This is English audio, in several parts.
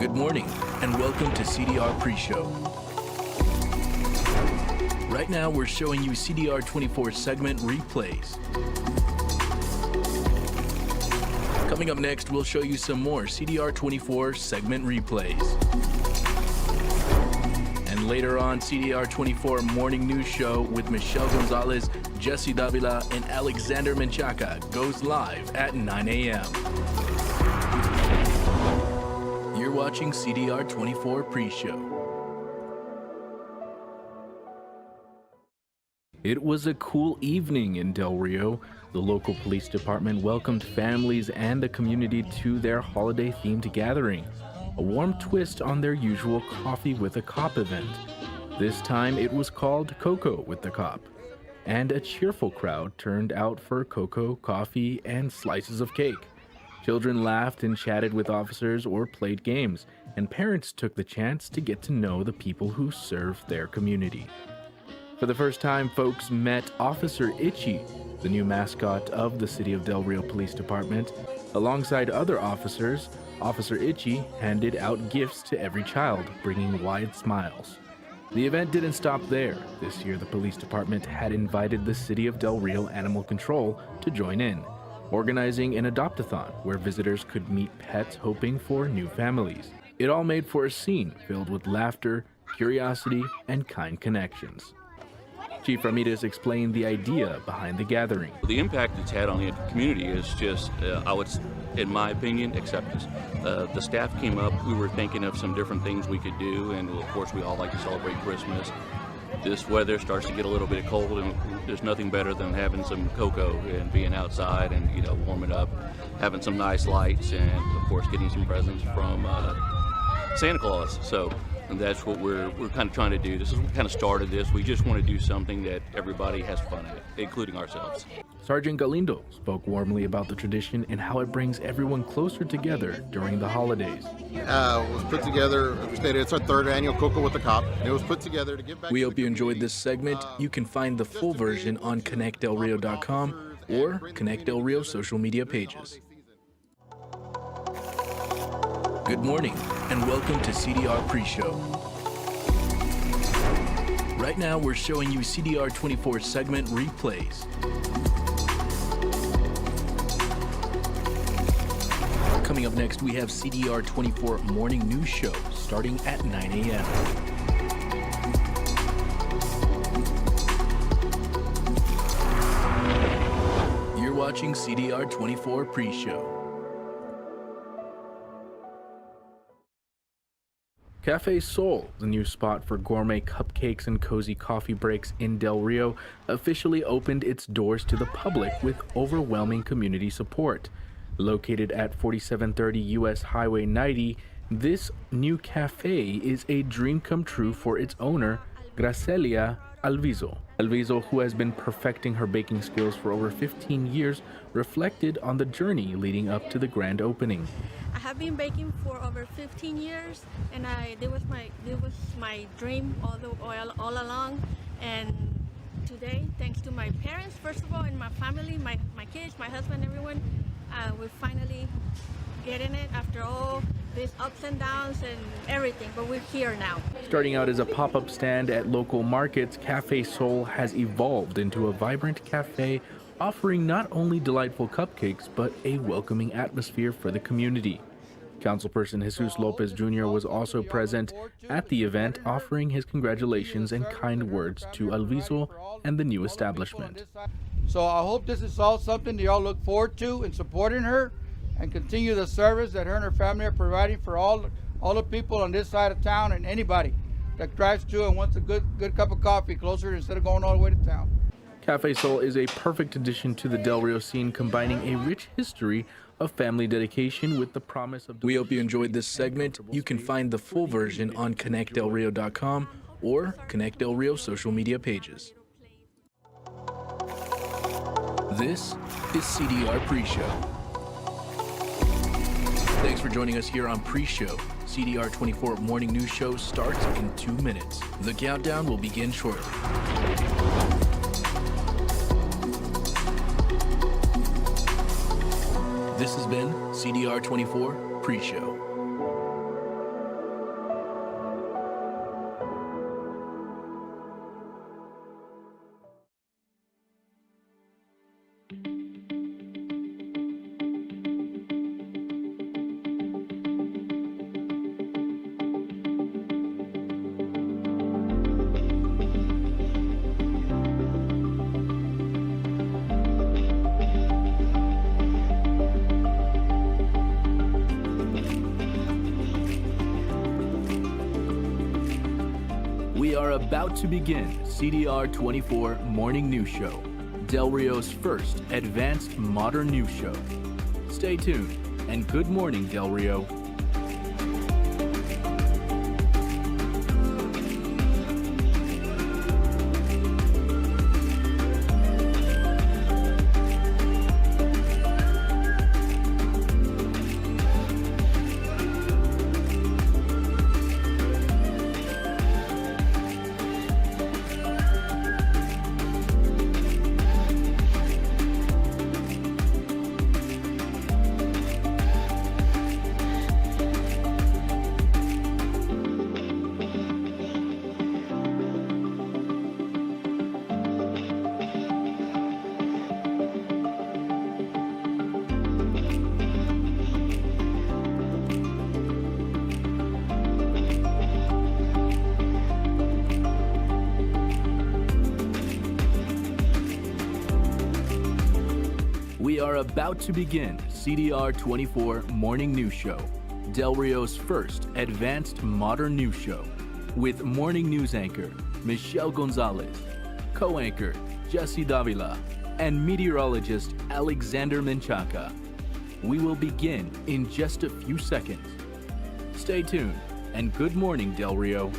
Good morning, and welcome to CDR Pre-Show. Right now, we're showing you CDR24 segment replays. Coming up next, we'll show you some more CDR24 segment replays. And later on, CDR24 Morning News Show with Michelle Gonzalez, Jesse Davila, and Alexander Menchaca goes live at 9 a.m. You're watching CDR24 Pre-Show. It was a cool evening in Del Rio. The local police department welcomed families and the community to their holiday-themed gathering, a warm twist on their usual Coffee with a Cop event. This time it was called Cocoa with the Cop, and a cheerful crowd turned out for cocoa, coffee, and slices of cake. Children laughed and chatted with officers or played games, and parents took the chance to get to know the people who serve their community. For the first time, folks met Officer Itchy, the new mascot of the City of Del Rio Police Department. Alongside other officers, Officer Itchy handed out gifts to every child, bringing wide smiles. The event didn't stop there. This year, the police department had invited the City of Del Rio Animal Control to join in, organizing an adopt-a-thon where visitors could meet pets hoping for new families. It all made for a scene filled with laughter, curiosity, and kind connections. Chief Ramirez explained the idea behind the gathering. The impact it's had on the community is just, in my opinion, acceptance. The staff came up, we were thinking of some different things we could do, and of course we all like to celebrate Christmas. This weather starts to get a little bit cold, and there's nothing better than having some cocoa and being outside and warming up, having some nice lights, and of course getting some presents from Santa Claus. So that's what we're kind of trying to do. This is what kind of started this. We just want to do something that everybody has fun at, including ourselves. Sergeant Galindo spoke warmly about the tradition and how it brings everyone closer together during the holidays. It was put together, it's our third annual Cocoa with the Cop. It was put together to give back. We hope you enjoyed this segment. You can find the full version on ConnectDelRio.com or Connect Del Rio social media pages. Good morning, and welcome to CDR Pre-Show. Right now, we're showing you CDR24 segment replays. Coming up next, we have CDR24 Morning News Show, starting at 9 a.m. You're watching CDR24 Pre-Show. Cafe Sol, the new spot for gourmet cupcakes and cozy coffee breaks in Del Rio, officially opened its doors to the public with overwhelming community support. Located at 4730 US Highway 90, this new cafe is a dream come true for its owner, Gracelia Alviso. Alviso, who has been perfecting her baking skills for over 15 years, reflected on the journey leading up to the grand opening. I have been baking for over 15 years, and it was my dream all along. And today, thanks to my parents, first of all, and my family, my kids, my husband, everyone, we're finally getting it after all these ups and downs and everything, but we're here now. Starting out as a pop-up stand at local markets, Cafe Sol has evolved into a vibrant cafe offering not only delightful cupcakes, but a welcoming atmosphere for the community. Councilperson Jesus Lopez Jr. was also present at the event, offering his congratulations and kind words to Alviso and the new establishment. So I hope this is all something that y'all look forward to in supporting her and continue the service that her and her family are providing for all the people on this side of town and anybody that drives through and wants a good cup of coffee closer instead of going all the way to town. Cafe Sol is a perfect addition to the Del Rio scene, combining a rich history of family dedication with the promise of... We hope you enjoyed this segment. You can find the full version on ConnectDelRio.com or Connect Del Rio social media pages. This is CDR Pre-Show. Thanks for joining us here on Pre-Show. CDR24 Morning News Show starts in 2 minutes. The countdown will begin shortly. This has been CDR24 Pre-Show. We are about to begin CDR24 Morning News Show, Del Rio's first advanced modern news show. Stay tuned, and good morning, Del Rio. We are about to begin CDR24 Morning News Show, Del Rio's first advanced modern news show, with morning news anchor Michelle Gonzalez, co-anchor Jesse Davila, and meteorologist Alexander Menchaca. We will begin in just a few seconds. Stay tuned, and good morning, Del Rio.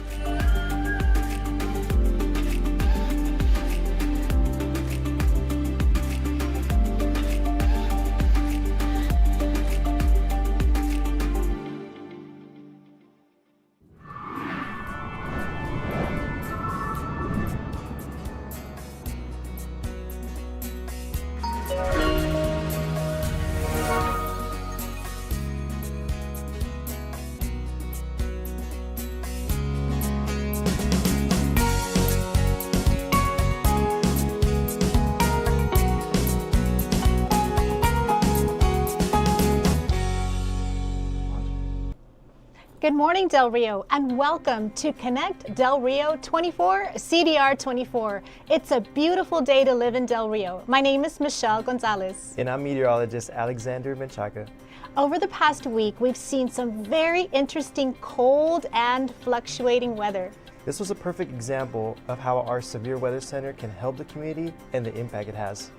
Good morning, Del Rio, and welcome to Connect Del Rio 24 CDR 24. It's a beautiful day to live in Del Rio. My name is Michelle Gonzalez. And I'm meteorologist Alexander Menchaca. Over the past week, we've seen some very interesting cold and fluctuating weather. This was a perfect example of how our Severe Weather Center can help the community and the impact it has.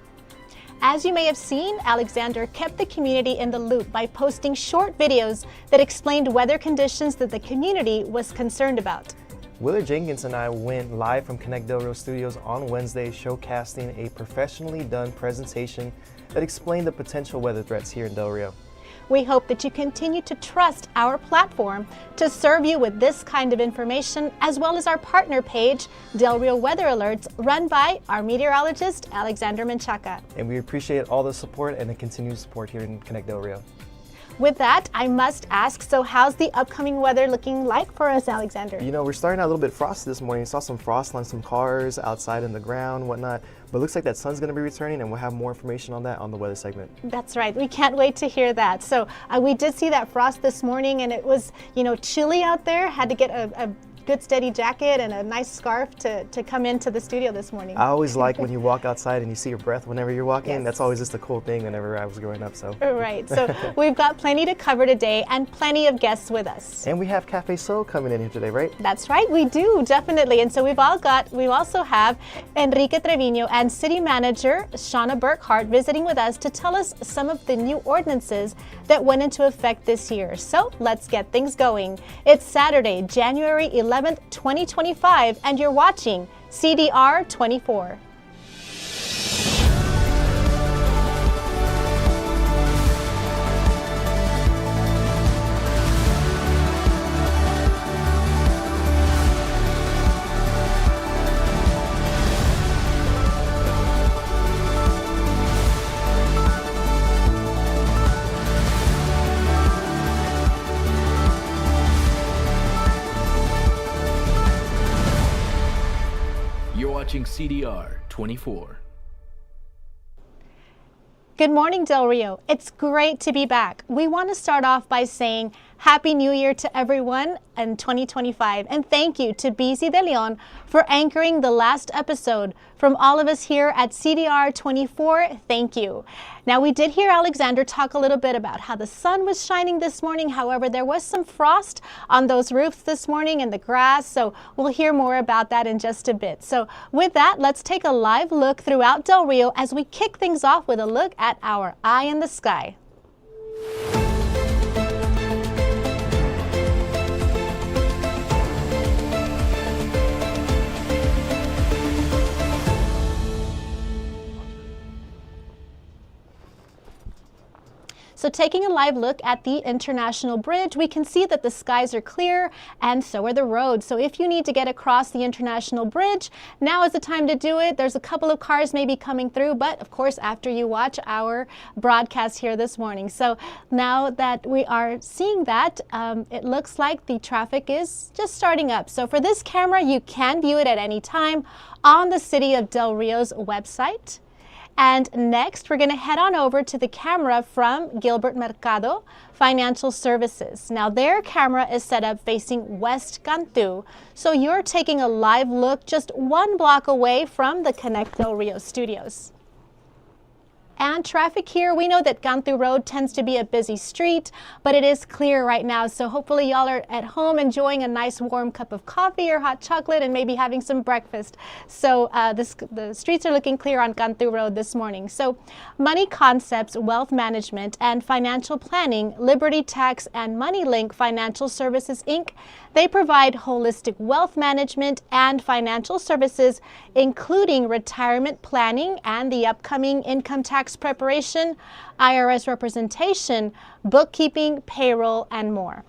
As you may have seen, Alexander kept the community in the loop by posting short videos that explained weather conditions that the community was concerned about. Willard Jenkins and I went live from Connect Del Rio Studios on Wednesday, showcasing a professionally done presentation that explained the potential weather threats here in Del Rio. We hope that you continue to trust our platform to serve you with this kind of information, as well as our partner page, Del Rio Weather Alerts, run by our meteorologist, Alexander Menchaca. And we appreciate all the support and the continued support here in Connect Del Rio. With that, I must ask, so how's the upcoming weather looking like for us, Alexander? You know, we're starting out a little bit frosty this morning. Saw some frost on some cars outside in the ground, whatnot. But it looks like that sun's going to be returning, and we'll have more information on that on the weather segment. That's right. We can't wait to hear that. So we did see that frost this morning, and it was, chilly out there. Had to get a good steady jacket and a nice scarf to come into the studio this morning. I always like when you walk outside and you see your breath whenever you're walking. Yes. That's always just a cool thing whenever I was growing up. So. Right. So we've got plenty to cover today and plenty of guests with us. And we have Cafe Soul coming in here today, right? That's right, we do, definitely. And so we also have Enrique Trevino and City Manager Shauna Burkhart visiting with us to tell us some of the new ordinances that went into effect this year. So let's get things going. It's Saturday, January 11th, 2025, and you're watching CDR 24. Watching CDR 24. Good morning, Del Rio. It's great to be back. We want to start off by saying Happy New Year to everyone in 2025. And thank you to BC De Leon for anchoring the last episode. From all of us here at CDR24, thank you. Now, we did hear Alexander talk a little bit about how the sun was shining this morning. However, there was some frost on those roofs this morning and the grass. So we'll hear more about that in just a bit. So with that, let's take a live look throughout Del Rio as we kick things off with a look at our eye in the sky. So taking a live look at the International Bridge, we can see that the skies are clear and so are the roads. So if you need to get across the International Bridge, now is the time to do it. There's a couple of cars maybe coming through, but of course after you watch our broadcast here this morning. So now that we are seeing that, it looks like the traffic is just starting up. So for this camera, you can view it at any time on the City of Del Rio's website. And next, we're going to head on over to the camera from Gilbert Mercado Financial Services. Now, their camera is set up facing West Cantu, so you're taking a live look just 1 block away from the Connect Del Rio Studios. And traffic here, we know that Cantu Road tends to be a busy street, but it is clear right now. So hopefully y'all are at home enjoying a nice warm cup of coffee or hot chocolate and maybe having some breakfast. So the streets are looking clear on Cantu Road this morning. So Money Concepts, Wealth Management, and Financial Planning, Liberty Tax, and MoneyLink Financial Services, Inc., they provide holistic wealth management and financial services, including retirement planning and the upcoming income tax preparation, IRS representation, bookkeeping, payroll, and more.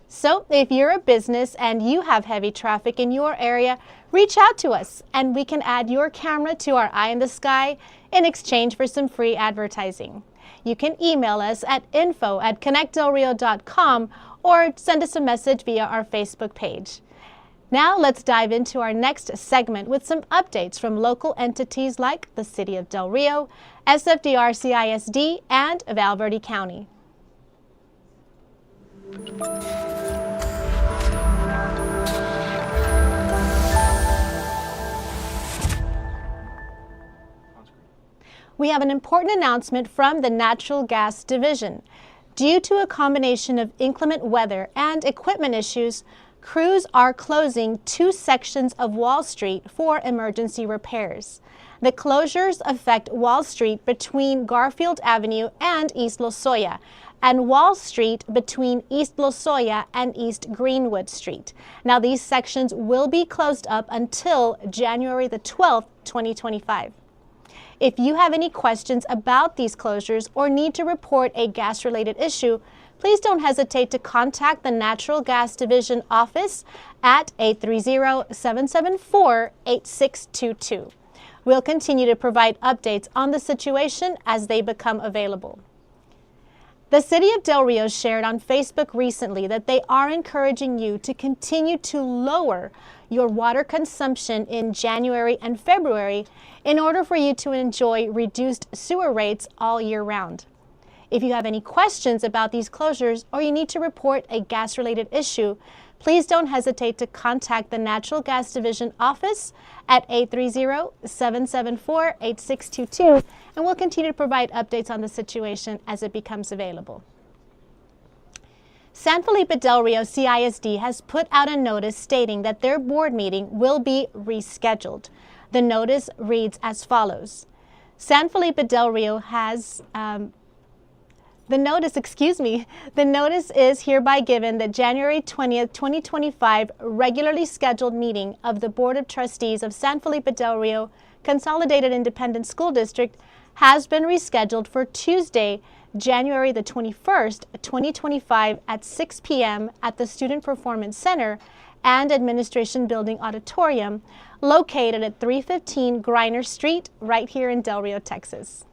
So if you're a business and you have heavy traffic in your area, reach out to us and we can add your camera to our Eye in the Sky in exchange for some free advertising. You can email us at info@connectdelrio.com or send us a message via our Facebook page. Now let's dive into our next segment with some updates from local entities like the City of Del Rio, SFDR CISD, and Val Verde County. We have an important announcement from the Natural Gas Division. Due to a combination of inclement weather and equipment issues, crews are closing 2 sections of Wall Street for emergency repairs. The closures affect Wall Street between Garfield Avenue and East Lozoya, and Wall Street between East Lozoya and East Greenwood Street. Now, these sections will be closed up until January the 12th, 2025. If you have any questions about these closures or need to report a gas-related issue, please don't hesitate to contact the Natural Gas Division office at 830-774-8622. We'll continue to provide updates on the situation as they become available. The City of Del Rio shared on Facebook recently that they are encouraging you to continue to lower your water consumption in January and February in order for you to enjoy reduced sewer rates all year round. If you have any questions about these closures or you need to report a gas-related issue, please don't hesitate to contact the Natural Gas Division office at 830-774-8622, and we'll continue to provide updates on the situation as it becomes available. San Felipe Del Rio CISD has put out a notice stating that their board meeting will be rescheduled. The notice reads as follows. San Felipe Del Rio has The notice is hereby given that January 20th, 2025 regularly scheduled meeting of the Board of Trustees of San Felipe Del Rio Consolidated Independent School District has been rescheduled for Tuesday, January the 21st, 2025 at 6 p.m. at the Student Performance Center and Administration Building Auditorium located at 315 Griner Street right here in Del Rio, Texas.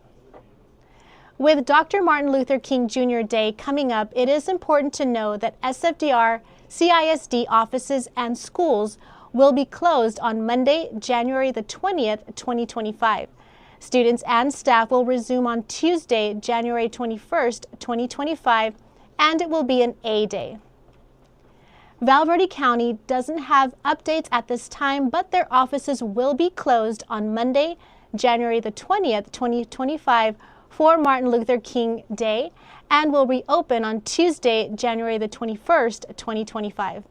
With Dr. Martin Luther King Jr. Day coming up, it is important to know that SFDR CISD offices and schools will be closed on Monday, January the 20th, 2025. Students and staff will resume on Tuesday, January 21st, 2025, and it will be an A day. Val Verde County doesn't have updates at this time, but their offices will be closed on Monday, January the 20th, 2025 for Martin Luther King Day, and will reopen on Tuesday, January the 21st, 2025.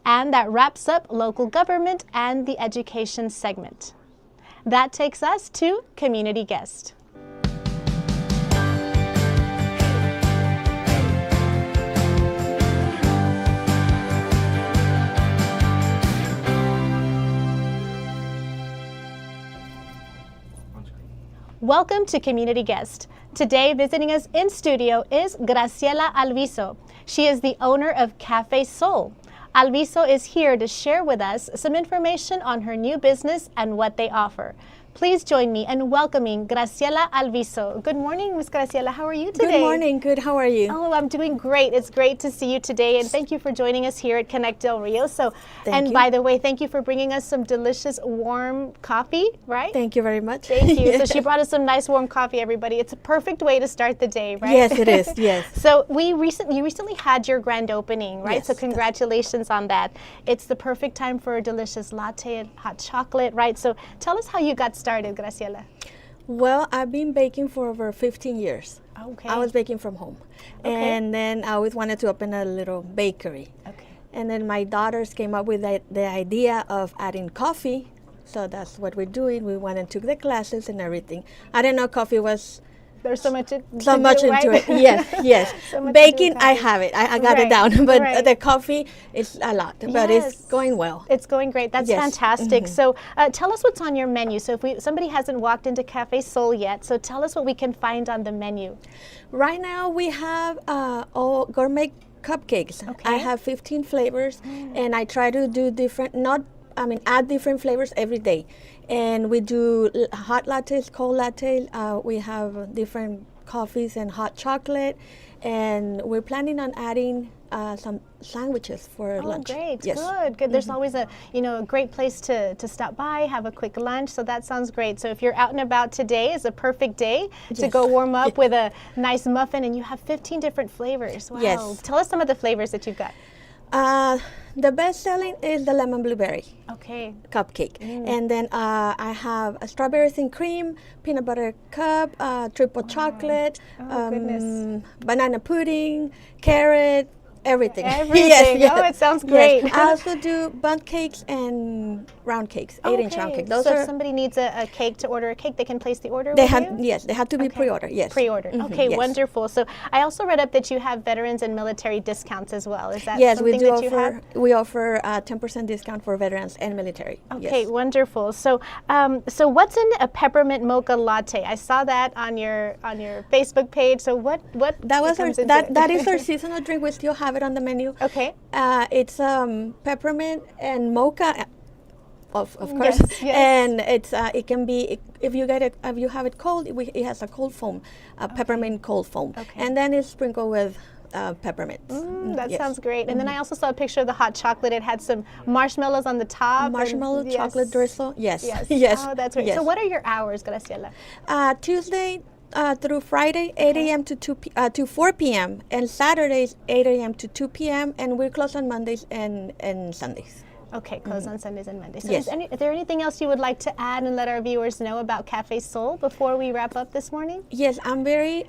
And that wraps up local government and the education segment. That takes us to Community Guest. Welcome to Community Guest. Today visiting us in studio is Graciela Alviso. She is the owner of Cafe Sol. Alviso is here to share with us some information on her new business and what they offer. Please join me in welcoming Graciela Alviso. Good morning, Ms. Graciela. How are you today? Good morning. Good. How are you? Oh, I'm doing great. It's great to see you today, and thank you for joining us here at Connect Del Rio. Thank you. By the way, thank you for bringing us some delicious warm coffee, right? Thank you very much. Thank you. So she brought us some nice warm coffee, everybody. It's a perfect way to start the day, right? Yes, it is. Yes. So you recently had your grand opening, right? Yes, So congratulations on that. It's the perfect time for a delicious latte and hot chocolate, right? So tell us how you got started, Graciela. Well, I've been baking for over 15 years. Okay. I was baking from home. Okay. And then I always wanted to open a little bakery. Okay. And then my daughters came up with the idea of adding coffee. So that's what we're doing. We went and took the classes and everything. I didn't know coffee was There's so much to much do, into right? it. Yes, yes. So much to do Baking, with I coffee. have it. I got Right, it down. But right. the coffee is a lot. But Yes. it's going well. It's going great. That's Yes. fantastic. So tell us what's on your menu. So if somebody hasn't walked into Cafe Sol yet, so tell us what we can find on the menu. Right now we have all gourmet cupcakes. Okay. I have 15 flavors, and I try to do add different flavors every day. And we do hot lattes, cold lattes. We have different coffees and hot chocolate, and we're planning on adding some sandwiches for lunch. Oh, great. Yes. Good. There's always a great place to stop by, have a quick lunch. So that sounds great. So if you're out and about today, is a perfect day to Yes. go warm up with a nice muffin, and you have 15 different flavors. Wow. Yes. Tell us some of the flavors that you've got. The best selling is the lemon blueberry Okay. cupcake, and then I have a strawberries and cream, peanut butter cup, triple chocolate, Oh, goodness. banana pudding, carrot, everything. Everything. Oh, it sounds great. Yes. I also do bundt cakes and round cakes, 8-inch round cake. Those so are if somebody needs a cake to order a cake, they can place the order they with have you? yes, they have to be pre-order. Yes. Pre-ordered. Mhm, Okay, yes. wonderful. So I also read up that you have veterans and military discounts as well. Is that Yes, something we do that you have? we offer a 10% discount for veterans and military. Okay, Yes. wonderful. So, so what's in a peppermint mocha latte? I saw that on your Facebook page. So what That was comes our, into it? that is our seasonal drink. We still have it on the menu. Okay. It's peppermint and mocha, of course. Yes, yes. And it's it can be if you have it cold. It has a cold foam, peppermint cold foam, Okay. and then it's sprinkled with peppermint. That Yes. sounds great. And then I also saw a picture of the hot chocolate. It had some marshmallows on the top. and- Marshmallow yes. chocolate drizzle. Yes. Yes. Yes. Oh, that's great. Yes. So what are your hours, Graciela? Tuesday through Friday, 8 a.m. to 4 p.m. and Saturdays 8 a.m. to 2 p.m. and we're closed on Mondays and Sundays. Okay, closed on Sundays and Mondays. So Yes. is there anything else you would like to add and let our viewers know about Cafe Sol before we wrap up this morning? Yes, I'm very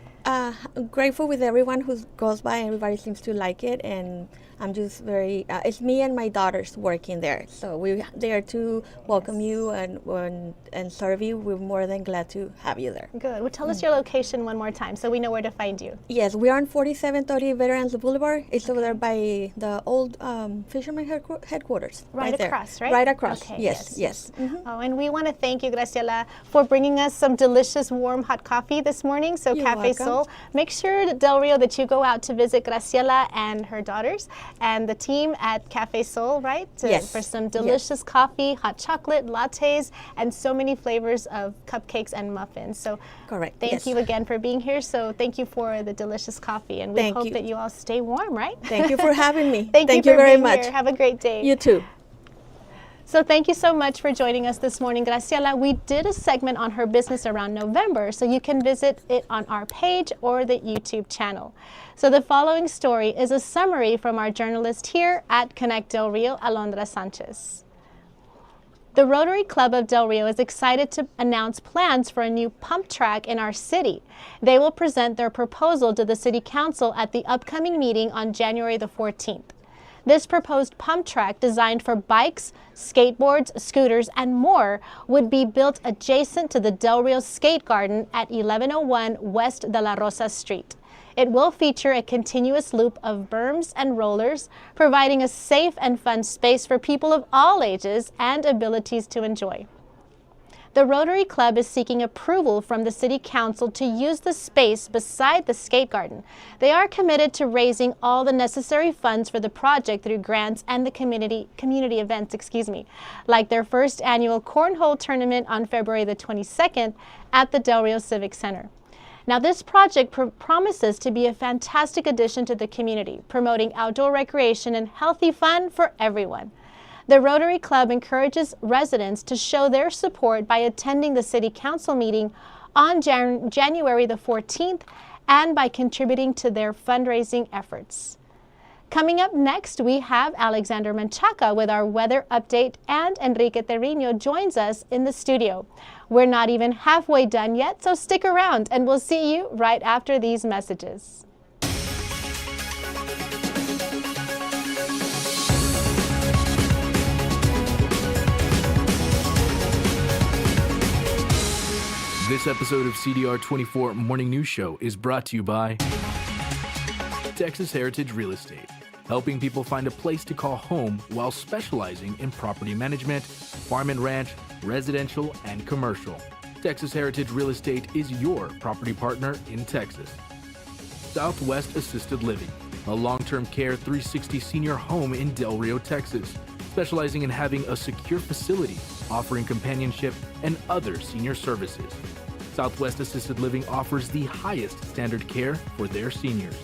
grateful with everyone who goes by. Everybody seems to like it, and I'm just very. It's me and my daughters working there, so we're there to welcome you and serve you. We're more than glad to have you there. Good. Well, tell us your location one more time so we know where to find you. Yes, we are on 4730 Veterans Boulevard. It's over there by the old fisherman headquarters. Right there. across, right? Right across. Okay, Yes, yes. Mhm. Oh, and we want to thank you, Graciela, for bringing us some delicious warm hot coffee this morning. So You're Cafe welcome. Sol, make sure, Del Rio, that you go out to visit Graciela and her daughters and the team at Cafe Sol, right? Yes. For some Yes. delicious coffee, hot chocolate, lattes, and so many flavors of cupcakes and muffins. So Correct, thank yes. you again for being here. So thank you for the delicious coffee, and we Thank hope you. that you all stay warm, right? Thank you for having me. Thank you for very being much. here. Have a great day. You too. So thank you so much for joining us this morning, Graciela. We did a segment on her business around November, so you can visit it on our page or the YouTube channel. So the following story is a summary from our journalist here at Connect Del Rio, Alondra Sanchez. The Rotary Club of Del Rio is excited to announce plans for a new pump track in our city. They will present their proposal to the City Council at the upcoming meeting on January the 14th. This proposed pump track, designed for bikes, skateboards, scooters, and more, would be built adjacent to the Del Rio Skate Garden at 1101 West de la Rosa Street. It will feature a continuous loop of berms and rollers, providing a safe and fun space for people of all ages and abilities to enjoy. The Rotary Club is seeking approval from the City Council to use the space beside the skate garden. They are committed to raising all the necessary funds for the project through grants and the community events, like their first annual cornhole tournament on February the 22nd at the Del Rio Civic Center. Now, this project promises to be a fantastic addition to the community, promoting outdoor recreation and healthy fun for everyone. The Rotary Club encourages residents to show their support by attending the City Council meeting on January the 14th and by contributing to their fundraising efforts. Coming up next, we have Alexander Menchaca with our weather update, and Enrique Terrino joins us in the studio. We're not even halfway done yet, so stick around and we'll see you right after these messages. This episode of CDR24 Morning News Show is brought to you by Texas Heritage Real Estate, helping people find a place to call home while specializing in property management, farm and ranch, residential, and commercial. Texas Heritage Real Estate is your property partner in Texas. Southwest Assisted Living, a long-term care 360 senior home in Del Rio, Texas, specializing in having a secure facility, offering companionship and other senior services. Southwest Assisted Living offers the highest standard care for their seniors.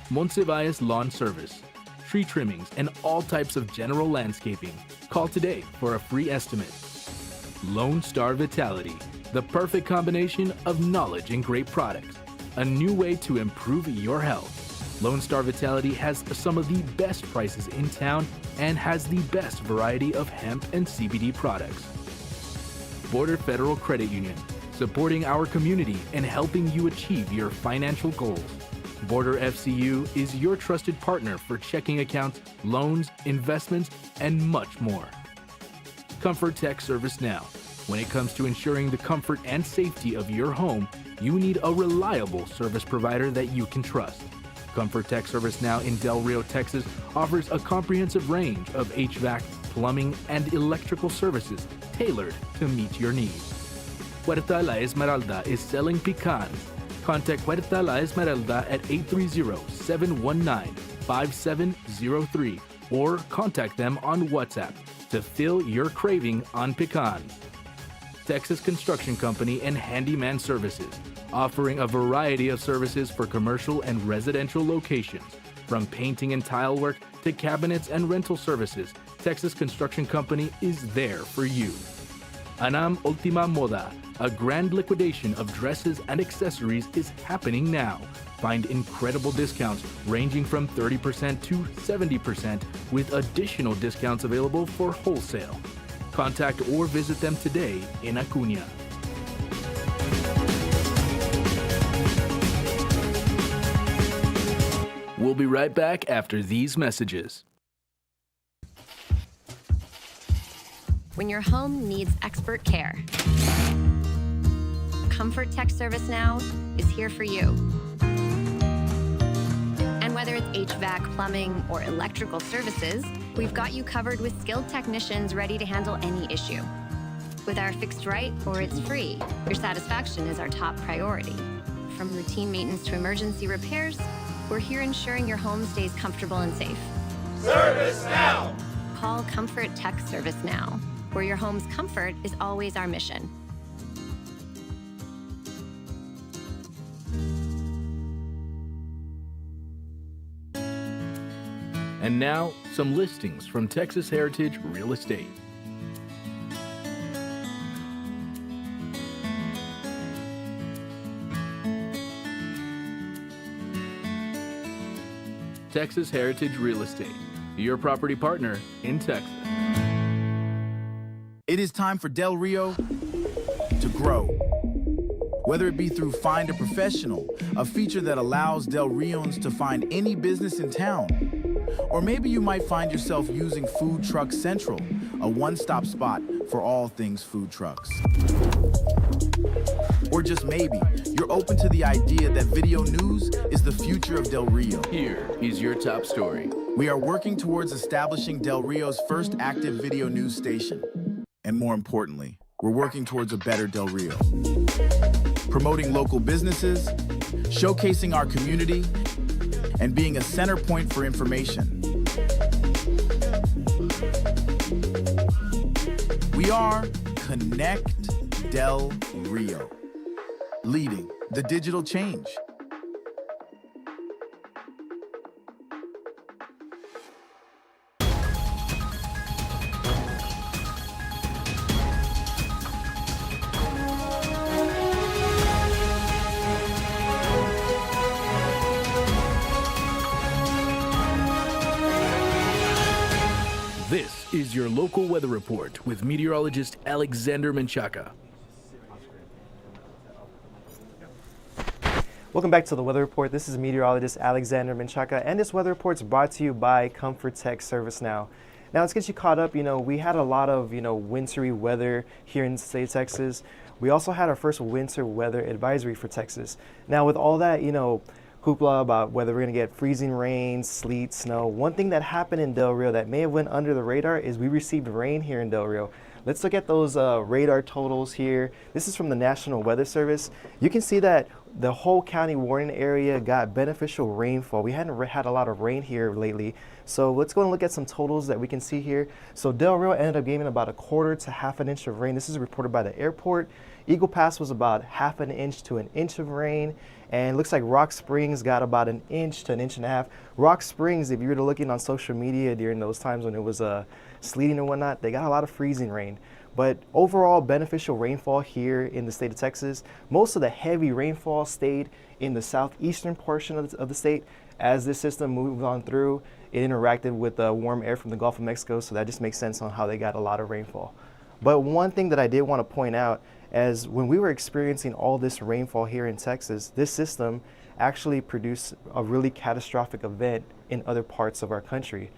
Monsiváis Lawn Service, tree trimmings and all types of general landscaping. Call today for a free estimate. Lone Star Vitality, the perfect combination of knowledge and great products. A new way to improve your health. Lone Star Vitality has some of the best prices in town and has the best variety of hemp and CBD products. Border Federal Credit Union, supporting our community and helping you achieve your financial goals. Border FCU is your trusted partner for checking accounts, loans, investments, and much more. Comfort Tech Service Now. When it comes to ensuring the comfort and safety of your home, you need a reliable service provider that you can trust. Comfort Tech Service Now in Del Rio, Texas offers a comprehensive range of HVAC, plumbing, and electrical services tailored to meet your needs. Huerta La Esmeralda is selling pecans. Contact Huerta La Esmeralda at 830-719-5703 or contact them on WhatsApp to fill your craving on pecans. Texas Construction Company and Handyman Services, offering a variety of services for commercial and residential locations. From painting and tile work to cabinets and rental services, Texas Construction Company is there for you. Anam Ultima Moda, a grand liquidation of dresses and accessories is happening now. Find incredible discounts ranging from 30% to 70% with additional discounts available for wholesale. Contact or visit them today in Acuña. We'll be right back after these messages. When your home needs expert care, Comfort Tech Service Now is here for you. And whether it's HVAC, plumbing, or electrical services, we've got you covered with skilled technicians ready to handle any issue. With our fixed right or it's free, your satisfaction is our top priority. From routine maintenance to emergency repairs, we're here ensuring your home stays comfortable and safe. Service Now! Call Comfort Tech Service Now, where your home's comfort is always our mission. And now, some listings from Texas Heritage Real Estate. Texas Heritage Real Estate, your property partner in Texas. It is time for Del Rio to grow. Whether it be through Find a Professional, a feature that allows Del Rions to find any business in town. Or maybe you might find yourself using Food Truck Central, a one-stop spot for all things food trucks. Or just maybe, you're open to the idea that video news is the future of Del Rio. Here is your top story. We are working towards establishing Del Rio's first active video news station. And more importantly, we're working towards a better Del Rio. Promoting local businesses, showcasing our community, and being a center point for information. We are Connect Del Rio, leading the digital change. This is your local weather report with meteorologist Alexander Menchaca. Welcome back to the Weather Report. This is meteorologist Alexander Menchaca, and this weather report is brought to you by Comfort Tech Service Now. Now, let's get you caught up. We had a lot of, wintry weather here in the state of Texas. We also had our first winter weather advisory for Texas. Now, with all that, hoopla about whether we're going to get freezing rain, sleet, snow, one thing that happened in Del Rio that may have went under the radar is we received rain here in Del Rio. Let's look at those radar totals here. This is from the National Weather Service. You can see that the whole county warning area got beneficial rainfall. We hadn't had a lot of rain here lately. So let's go and look at some totals that we can see here. So Del Rio ended up getting about 1/4 to 1/2 inch of rain. This is reported by the airport. Eagle Pass was about 1/2 inch to 1 inch of rain. And it looks like Rock Springs got about 1 inch to 1.5 inches. Rock Springs, if you were looking on social media during those times when it was sleeting and whatnot, they got a lot of freezing rain. But overall beneficial rainfall here in the state of Texas. Most of the heavy rainfall stayed in the southeastern portion of the state. As this system moved on through, it interacted with warm air from the Gulf of Mexico, so that just makes sense on how they got a lot of rainfall. But one thing that I did want to point out is when we were experiencing all this rainfall here in Texas, this system actually produced a really catastrophic event in other parts of our country.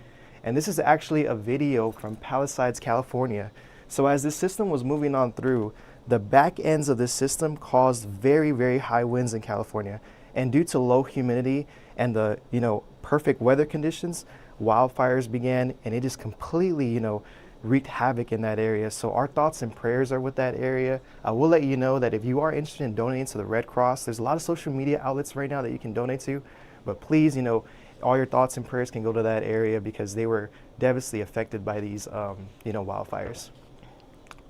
And this is actually a video from Palisades, California. So as this system was moving on through, the back ends of this system caused very, very high winds in California. And due to low humidity and the, perfect weather conditions, wildfires began, and it just completely, wreaked havoc in that area. So our thoughts and prayers are with that area. I will let you know that if you are interested in donating to the Red Cross, there's a lot of social media outlets right now that you can donate to, but please, all your thoughts and prayers can go to that area because they were devastatingly affected by these, wildfires.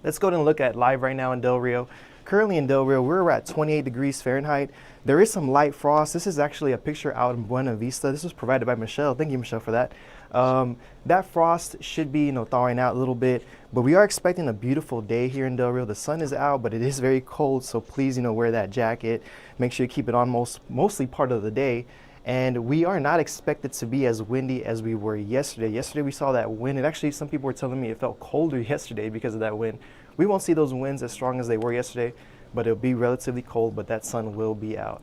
Let's go and look at live right now in Del Rio. Currently in Del Rio, we're at 28 degrees Fahrenheit. There is some light frost. This is actually a picture out in Buena Vista. This was provided by Michelle. Thank you, Michelle, for that. That frost should be, thawing out a little bit, but we are expecting a beautiful day here in Del Rio. The sun is out, but it is very cold, so please, wear that jacket. Make sure you keep it on mostly part of the day. And we are not expected to be as windy as we were yesterday. Yesterday we saw that wind, and actually some people were telling me it felt colder yesterday because of that wind. We won't see those winds as strong as they were yesterday, but it'll be relatively cold, but that sun will be out.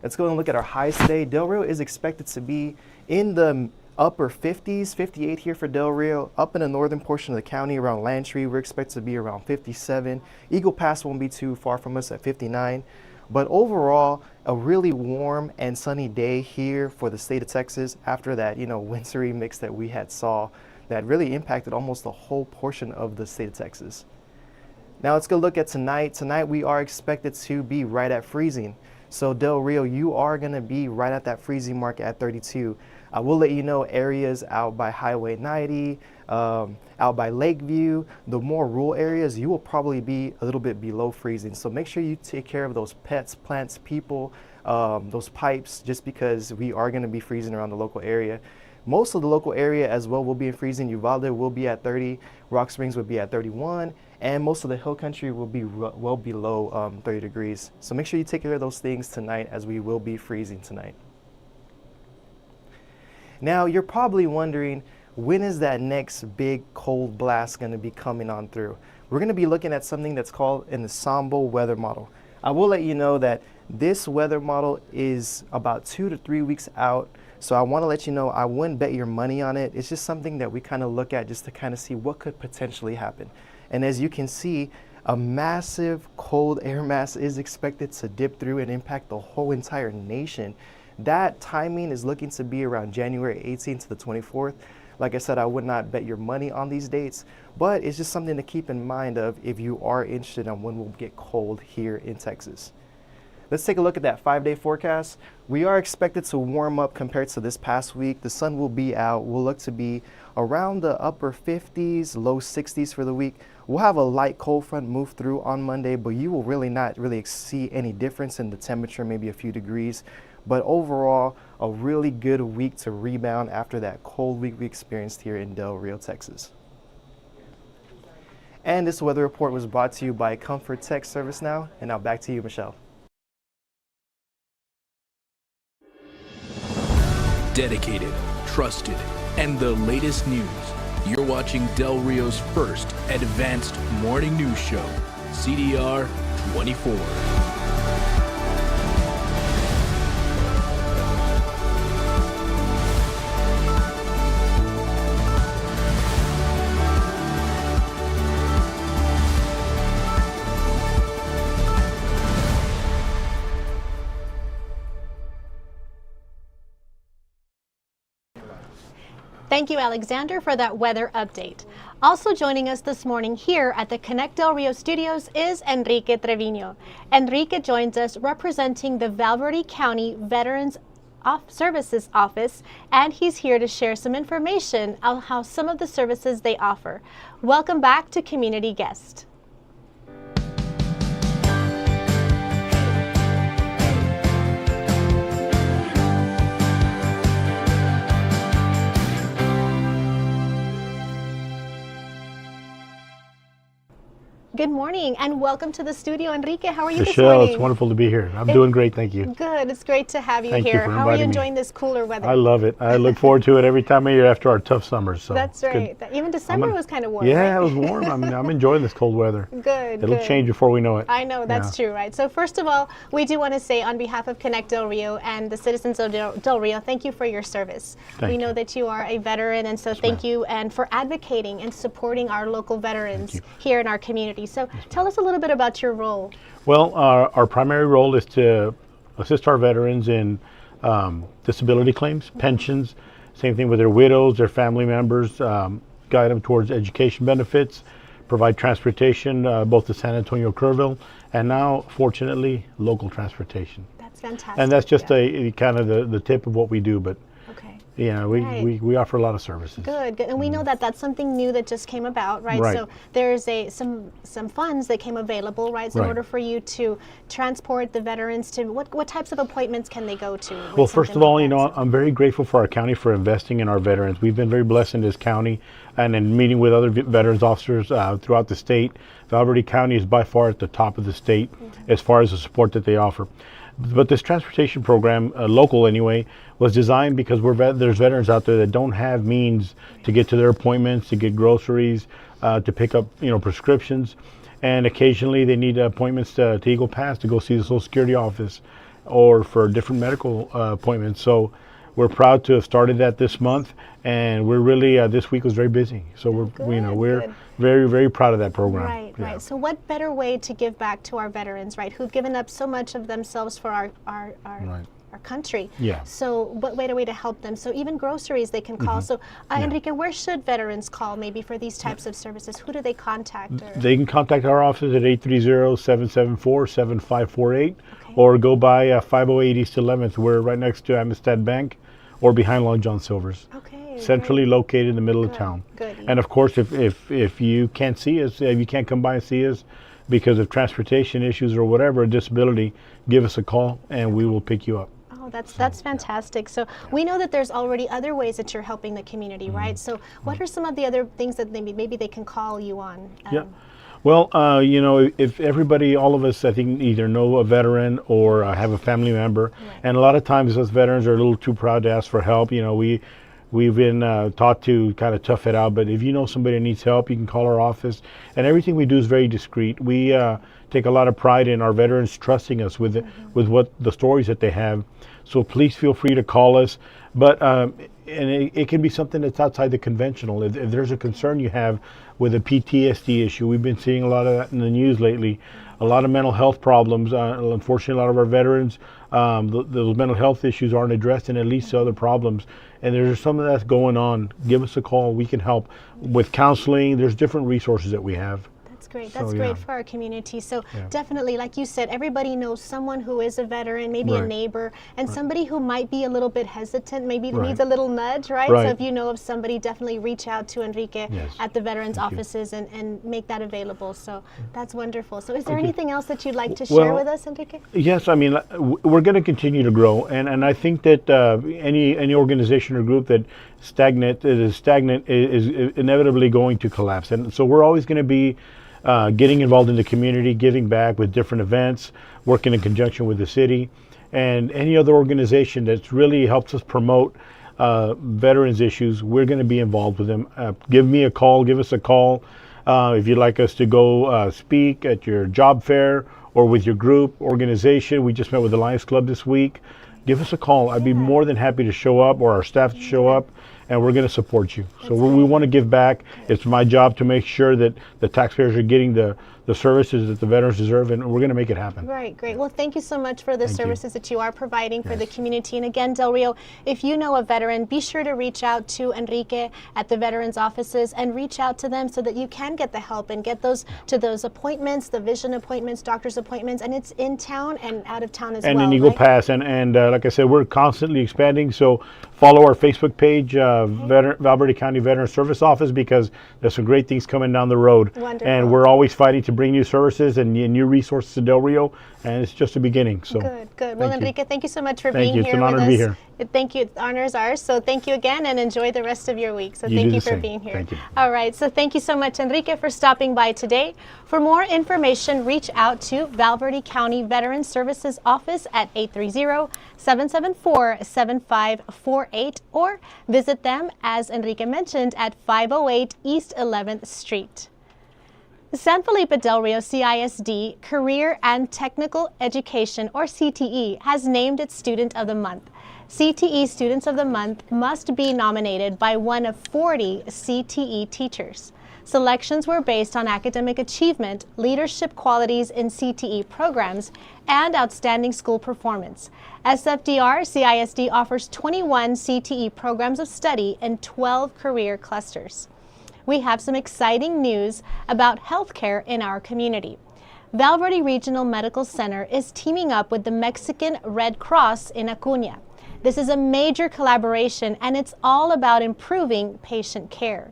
Let's go and look at our highs today. Del Rio is expected to be in the upper 50s, 58 here for Del Rio. Up in the northern portion of the county around Lantry, we're expected to be around 57. Eagle Pass won't be too far from us at 59. But overall, a really warm and sunny day here for the state of Texas after that, wintry mix that we had saw that really impacted almost the whole portion of the state of Texas. Now let's go look at tonight. Tonight we are expected to be right at freezing. So Del Rio, you are going to be right at that freezing mark at 32. I will let you know areas out by Highway 90, out by Lakeview, the more rural areas, you will probably be a little bit below freezing. So make sure you take care of those pets, plants, people, those pipes, just because we are going to be freezing around the local area. Most of the local area as well will be in freezing. Uvalde will be at 30, Rock Springs will be at 31, and most of the hill country will be well below 30 degrees. So make sure you take care of those things tonight as we will be freezing tonight. Now, you're probably wondering, when is that next big cold blast going to be coming on through? We're going to be looking at something that's called an ensemble weather model. I will let you know that this weather model is about 2 to 3 weeks out. So I want to let you know I wouldn't bet your money on it. It's just something that we kind of look at just to kind of see what could potentially happen. And as you can see, a massive cold air mass is expected to dip through and impact the whole entire nation. That timing is looking to be around January 18th to the 24th. Like I said, I would not bet your money on these dates, but it's just something to keep in mind of if you are interested on when we'll get cold here in Texas. Let's take a look at that 5-day forecast. We are expected to warm up compared to this past week. The sun will be out. We'll look to be around the upper 50s, low 60s for the week. We'll have a light cold front move through on Monday, but you will really not see any difference in the temperature, maybe a few degrees. But overall, a really good week to rebound after that cold week we experienced here in Del Rio, Texas. And this weather report was brought to you by Comfort Tech Service Now. And now back to you, Michelle. Dedicated, trusted, and the latest news. You're watching Del Rio's first advanced morning news show, CDR24. Thank you, Alexander, for that weather update. Also joining us this morning here at the Connect Del Rio Studios is Enrique Trevino. Enrique joins us representing the Valverde County Veterans Services Office, and he's here to share some information on how some of the services they offer. Welcome back to Community Guest. Good morning and welcome to the studio, Enrique. How are you this morning? Michelle, it's wonderful to be here. I'm doing great, thank you. Good, it's great to have you Thank here. you for How are you inviting me. enjoying this cooler weather? I love it. I look forward to it every time of year after our tough summers. So That's right. Even December was kind of warm. Yeah, right? it was warm. I'm enjoying this cold weather. Good. It'll change before we know it. I know, that's true, right? So first of all, we do want to say on behalf of Connect Del Rio and the citizens of Del Rio, thank you for your service. We know that you are a veteran, and so thank you and for advocating and supporting our local veterans here in our community. So tell us a little bit about your role. Well, our primary role is to assist our veterans in disability claims, pensions, same thing with their widows, their family members, guide them towards education benefits, provide transportation both to San Antonio, Kerrville, and now, fortunately, local transportation. That's fantastic. And that's just a kind of the tip of what we do, but yeah, we offer a lot of services. Good. And we know that that's something new that just came about, right? So there's some funds that came available, right? So in order for you to transport the veterans to, what types of appointments can they go to? Well, first of all, I'm very grateful for our county for investing in our veterans. We've been very blessed in this county, and in meeting with other veterans officers throughout the state. Valverde County is by far at the top of the state as far as the support that they offer. But this transportation program, local anyway, was designed because there's veterans out there that don't have means to get to their appointments, to get groceries, to pick up prescriptions, and occasionally they need appointments to Eagle Pass to go see the Social Security office, or for different medical appointments. So we're proud to have started that this month, and we're really this week was very busy. So we're very, very proud of that program. Right. So what better way to give back to our veterans, right, who've given up so much of themselves for our country. Yeah. So what better way to help them? So even groceries they can call. So Enrique, where should veterans call maybe for these types of services? Who do they contact? They can contact our office at 830-774-7548 or go by 508 East 11th. We're right next to Amistad Bank or behind Long John Silver's. Centrally located in the middle of town. And of course, if you can't see us, if you can't come by and see us because of transportation issues or whatever, a disability, give us a call and we will pick you up. Oh, that's fantastic. So we know that there's already other ways that you're helping the community, right? So what are some of the other things that maybe they can call you on? Well, if everybody, all of us, I think, either know a veteran or have a family member, and a lot of times us veterans are a little too proud to ask for help. We We've been taught to kind of tough it out, but if you know somebody that needs help, you can call our office. And everything we do is very discreet. We take a lot of pride in our veterans trusting us with what the stories that they have. So please feel free to call us. But and it can be something that's outside the conventional. If there's a concern you have with a PTSD issue, we've been seeing a lot of that in the news lately. A lot of mental health problems. Unfortunately, a lot of our veterans, those mental health issues aren't addressed, and it leads to other problems. And there's some of that's going on. Give us a call. We can help with counseling. There's different resources that we have. That's great. That's great for our community. So definitely, like you said, everybody knows someone who is a veteran, maybe a neighbor, and somebody who might be a little bit hesitant, maybe needs a little nudge, right? So if you know of somebody, definitely reach out to Enrique at the veterans offices and make that available. So that's wonderful. So is there anything else that you'd like to share with us, Enrique? Yes, I mean, we're going to continue to grow, and I think that any organization or group that is stagnant is inevitably going to collapse. And so we're always going to be getting involved in the community, giving back with different events, working in conjunction with the city, and any other organization that's really helps us promote veterans issues. We're going to be involved with them. Give me a call. Give us a call if you'd like us to go speak at your job fair or with your group organization. We just met with the Lions Club this week. Give us a call. I'd be more than happy to show up, or our staff to show up, and we're going to support you. So we want to give back. It's my job to make sure that the taxpayers are getting the services that the veterans deserve, and we're going to make it happen. Right, great. Well, thank you so much for the services that you are providing for the community. And again, Del Rio, if you know a veteran, be sure to reach out to Enrique at the veterans offices and reach out to them so that you can get the help and get those appointments, the vision appointments, doctor's appointments, and it's in town and out of town as well. And in Eagle Pass, and like I said, we're constantly expanding. So follow our Facebook page, Val Verde County Veteran Service Office, because there's some great things coming down the road. Wonderful. And we're always fighting to bring new services and new resources to Del Rio, and it's just the beginning. So good. Well, Enrique, thank you so much for being here. It's an honor to be here. Thank you. The honor is ours. So thank you again, and enjoy the rest of your week. So thank you for being here. Thank you. All right. So thank you so much, Enrique, for stopping by today. For more information, reach out to Val Verde County Veteran Services Office at 830-774-7548, or visit them, as Enrique mentioned, at 508 East 11th Street. San Felipe Del Rio CISD Career and Technical Education, or CTE, has named its Student of the Month. CTE Students of the Month must be nominated by one of 40 CTE teachers. Selections were based on academic achievement, leadership qualities in CTE programs, and outstanding school performance. SFDR CISD offers 21 CTE programs of study in 12 career clusters. We have some exciting news about healthcare in our community. Val Verde Regional Medical Center is teaming up with the Mexican Red Cross in Acuña. This is a major collaboration, and it's all about improving patient care.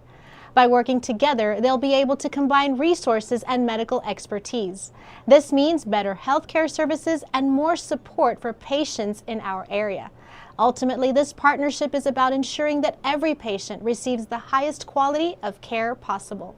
By working together, they'll be able to combine resources and medical expertise. This means better healthcare services and more support for patients in our area. Ultimately, this partnership is about ensuring that every patient receives the highest quality of care possible.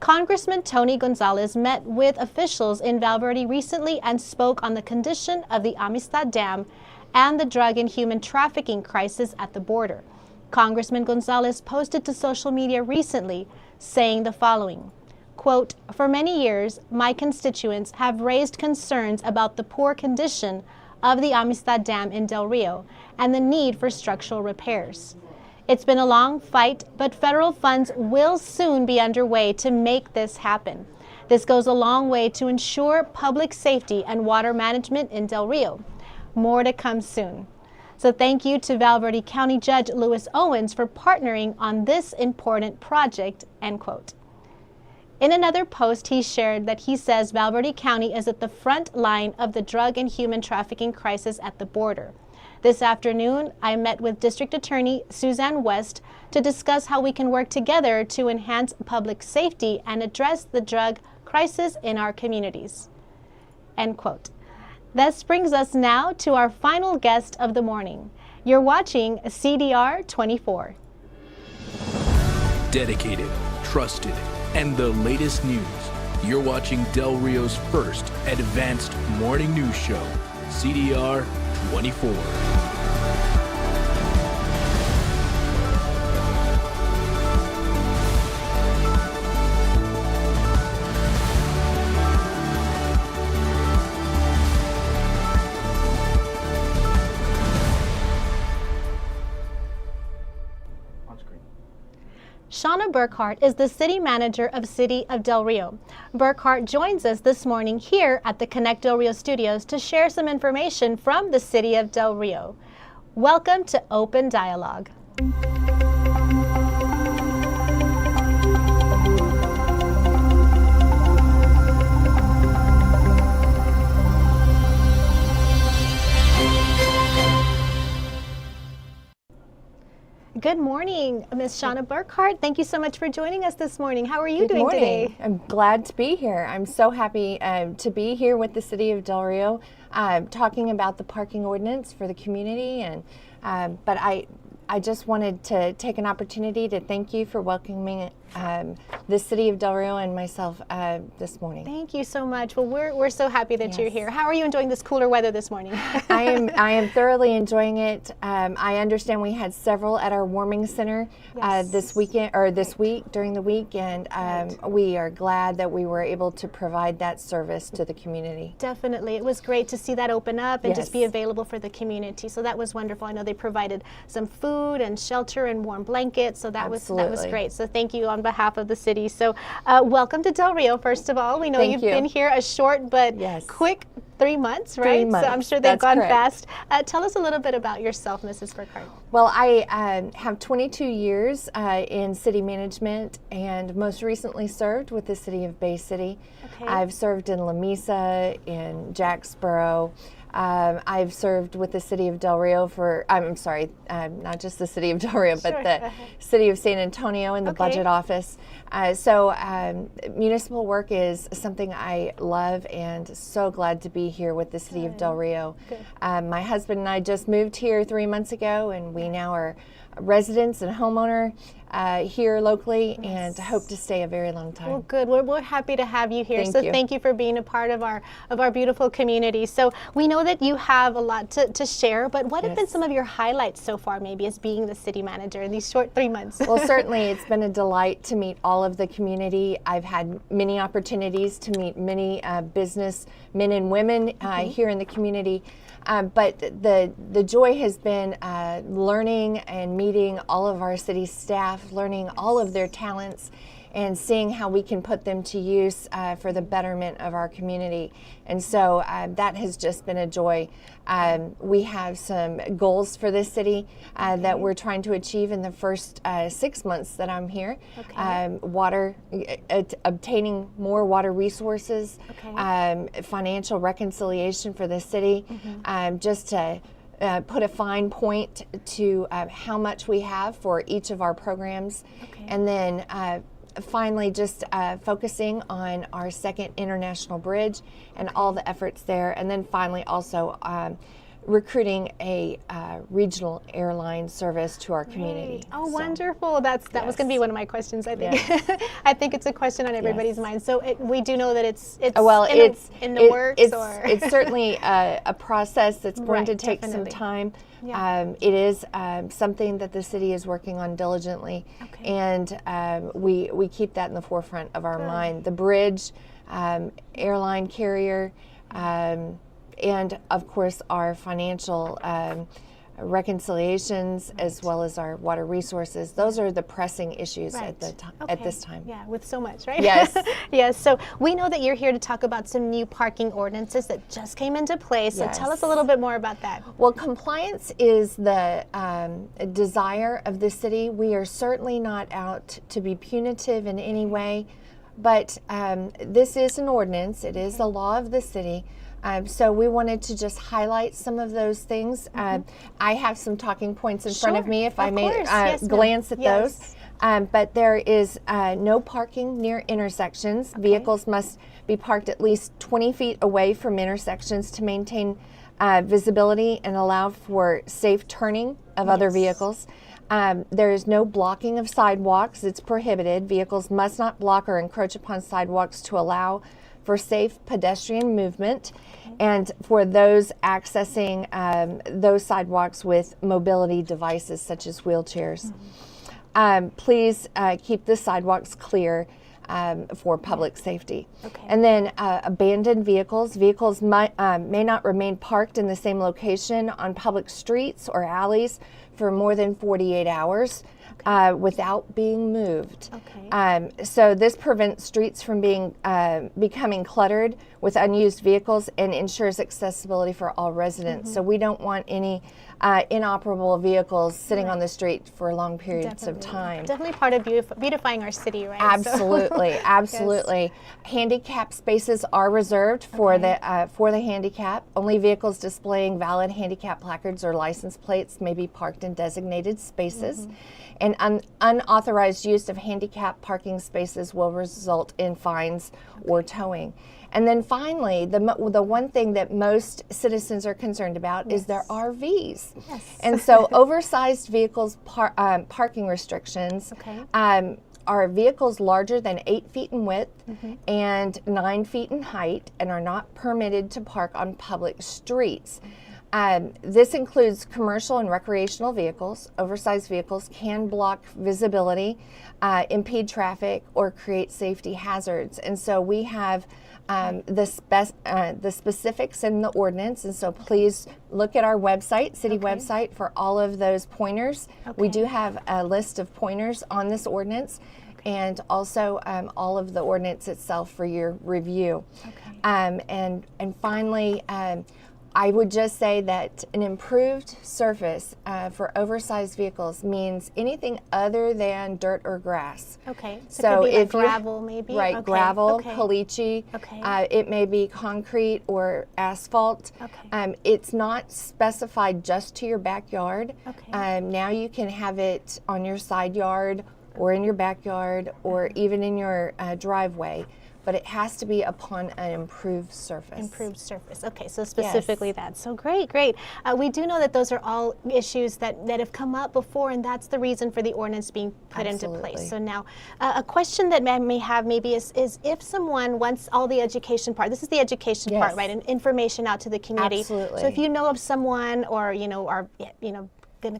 Congressman Tony Gonzalez met with officials in Val Verde recently and spoke on the condition of the Amistad Dam and the drug and human trafficking crisis at the border. Congressman Gonzalez posted to social media recently saying the following, quote, "For many years, my constituents have raised concerns about the poor condition of the Amistad Dam in Del Rio and the need for structural repairs. It's been a long fight, but federal funds will soon be underway to make this happen. This goes a long way to ensure public safety and water management in Del Rio. More to come soon." So thank you to Val Verde County Judge Louis Owens for partnering on this important project, end quote. In another post, he shared that he says Val Verde County is at the front line of the drug and human trafficking crisis at the border. This afternoon, I met with District Attorney Suzanne West to discuss how we can work together to enhance public safety and address the drug crisis in our communities, end quote. This brings us now to our final guest of the morning. You're watching CDR24. Dedicated, trusted, and the latest news. You're watching Del Rio's first advanced morning news show, CDR24. Shauna Burkhart is the City Manager of City of Del Rio. Burkhart joins us this morning here at the Connect Del Rio Studios to share some information from the City of Del Rio. Welcome to Open Dialogue. Good morning, Ms. Shauna Burkhart. Thank you so much for joining us this morning. How are you doing today? I'm glad to be here. I'm so happy to be here with the City of Del Rio, talking about the parking ordinance for the community. And but I just wanted to take an opportunity to thank you for welcoming the City of Del Rio and myself this morning. Thank you so much. Well, we're so happy that you're here. How are you enjoying this cooler weather this morning? I am thoroughly enjoying it. I understand we had several at our warming center this week during the week, and we are glad that we were able to provide that service to the community. Definitely. It was great to see that open up and just be available for the community. So that was wonderful. I know they provided some food and shelter and warm blankets, so that was great. So thank you on behalf of the city. So welcome to Del Rio, first of all. We know you've been here a short but quick 3 months, right? 3 months. So I'm sure they've gone correct. fast. Tell us a little bit about yourself, Mrs. Burkhart. Well, I have 22 years in city management and most recently served with the City of Bay City. I've served in Lamesa, in Jacksboro. I've served with the City of Del Rio not just the City of Del Rio, but the City of San Antonio in the budget office. So municipal work is something I love and so glad to be here with the City of Del Rio. My husband and I just moved here 3 months ago, and we now are residents and homeowner here locally, and hope to stay a very long time. Well, good. We're happy to have you here. Thank you for being a part of our beautiful community. So we know that you have a lot to share, but what have been some of your highlights so far, maybe as being the city manager in these short 3 months? Well, certainly it's been a delight to meet all of the community. I've had many opportunities to meet many business men and women here in the community. But the joy has been learning and meeting all of our city staff, learning all of their talents, and seeing how we can put them to use for the betterment of our community. And so that has just been a joy. We have some goals for this city that we're trying to achieve in the first 6 months that I'm here. Obtaining more water resources, financial reconciliation for the city, just to put a fine point to how much we have for each of our programs, and then finally just focusing on our second international bridge and all the efforts there, and then finally also recruiting a regional airline service to our community. Oh, wonderful. That was going to be one of my questions, I think. I think it's a question on everybody's mind. So we do know that it's in the works? It's certainly a process that's going to take some time. It is something that the city is working on diligently, and we keep that in the forefront of our mind. The bridge, airline carrier, and of course our financial reconciliations, as well as our water resources. Those are the pressing issues at this time. Yeah, with so much, right? Yes. Yes. So we know that you're here to talk about some new parking ordinances that just came into place. So tell us a little bit more about that. Well, compliance is the desire of the city. We are certainly not out to be punitive in any way, but this is an ordinance. It is the law of the city. So we wanted to just highlight some of those things. I have some talking points in front of me, if I may glance at those. But there is no parking near intersections. Vehicles must be parked at least 20 feet away from intersections to maintain visibility and allow for safe turning of other vehicles. There is no blocking of sidewalks. It's prohibited. Vehicles must not block or encroach upon sidewalks to allow for safe pedestrian movement, and for those accessing those sidewalks with mobility devices such as wheelchairs. Please keep the sidewalks clear for public safety. And then abandoned vehicles. Vehicles may not remain parked in the same location on public streets or alleys for more than 48 hours without being moved. Okay. So this prevents streets from being becoming cluttered with unused vehicles and ensures accessibility for all residents. So we don't want any inoperable vehicles sitting on the street for long periods of time. Definitely part of beautifying our city, right? Absolutely, So. absolutely. Yes. Handicap spaces are reserved for the handicap. Only vehicles displaying valid handicap placards or license plates may be parked in designated spaces. And unauthorized use of handicap parking spaces will result in fines or towing. And then finally, the one thing that most citizens are concerned about is their RVs. Yes. And so oversized vehicles parking restrictions are vehicles larger than 8 feet in width and 9 feet in height and are not permitted to park on public streets. This includes commercial and recreational vehicles. Oversized vehicles can block visibility, impede traffic, or create safety hazards. And so we have the specifics in the ordinance, and so please look at our website, city website, for all of those pointers. We do have a list of pointers on this ordinance, and also all of the ordinance itself for your review. And finally, I would just say that an improved surface for oversized vehicles means anything other than dirt or grass. Okay, so it could be if like gravel maybe? Right, Okay. gravel, Okay. caliche, Okay. it may be concrete or asphalt. Okay. It's not specified just to your backyard. Okay. Now you can have it on your side yard or in your backyard or even in your driveway. But it has to be upon an improved surface. Improved surface. Okay, so specifically that. So great, great. We do know that those are all issues that have come up before, and that's the reason for the ordinance being put into place. So now, a question that I may have maybe is if someone wants all the education part, this is the education part, right, and information out to the community. Absolutely. So if you know of someone or, are,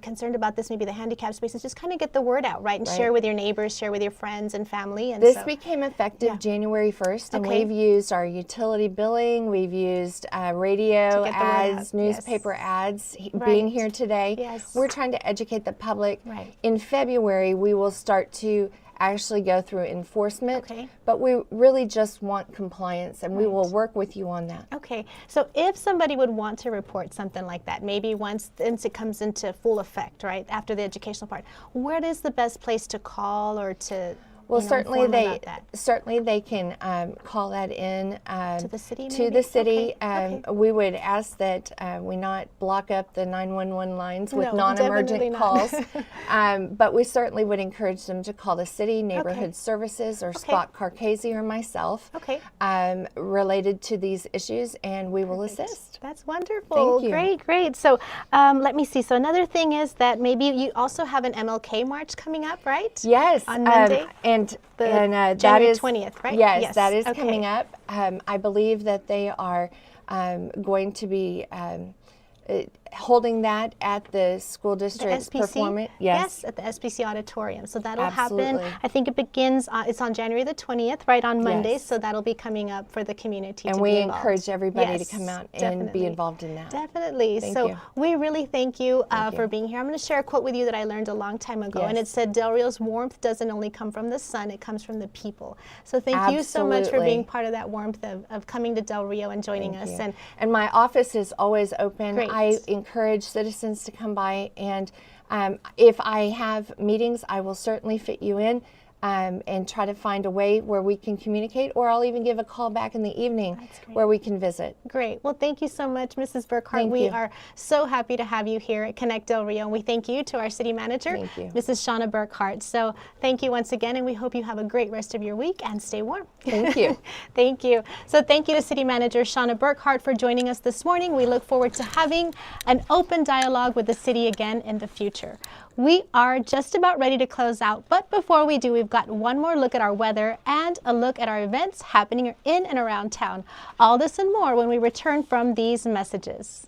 concerned about this, maybe the handicap spaces, just kind of get the word out, right? And share with your neighbors, share with your friends and family. And this became effective January 1st, and Okay. we've used our utility billing, we've used radio ads, newspaper ads, being here today. Yes. We're trying to educate the public. Right. In February, we will start to actually go through enforcement, Okay. but we really just want compliance, and we will work with you on that. Okay, so if somebody would want to report something like that, maybe once it comes into full effect, right, after the educational part, where is the best place to call or to Well, certainly they can call that in to the city. To maybe? the city. Okay. We would ask that we not block up the 911 lines with No, non-emergent definitely calls, not. but we certainly would encourage them to call the city, neighborhood services, or Scott Carcasey or myself related to these issues, and we will assist. That's wonderful. Thank you. Great, great. So let me see. So another thing is that maybe you also have an MLK march coming up, right? Yes, on Monday. And that January is 20th, right? Yes, that is coming up. I believe that they are going to be holding that at the school district's performance. Yes, at the SPC auditorium. So that'll happen. Absolutely. I think it begins. It's on January the 20th, right on Monday. Yes. So that'll be coming up for the community. And to we be involved. encourage everybody to Yes, come out and definitely. be involved in that. Definitely. Thank so you. we really thank you, Thank for you. being here. I'm going to share a quote with you that I learned a long time ago, and Yes. it said, "Del Rio's warmth doesn't only come from the sun; it comes from the people." So thank you so much for Absolutely. being part of that warmth of coming to Del Rio and joining Thank us. you. And my office is always open. Great. I encourage citizens to come by, and if I have meetings, I will certainly fit you in and try to find a way where we can communicate, or I'll even give a call back in the evening where we can visit. Great. Well, thank you so much, Mrs. Burkhart. Thank We you. are so happy to have you here at Connect Del Rio, and we thank you to our city manager, Thank you. Mrs. Shauna Burkhart. So thank you once again, and we hope you have a great rest of your week and stay warm. Thank you. Thank you. So thank you to City Manager Shauna Burkhart for joining us this morning. We look forward to having an open dialogue with the city again in the future. We are just about ready to close out, but before we do, we've got one more look at our weather and a look at our events happening in and around town. All this and more when we return from these messages.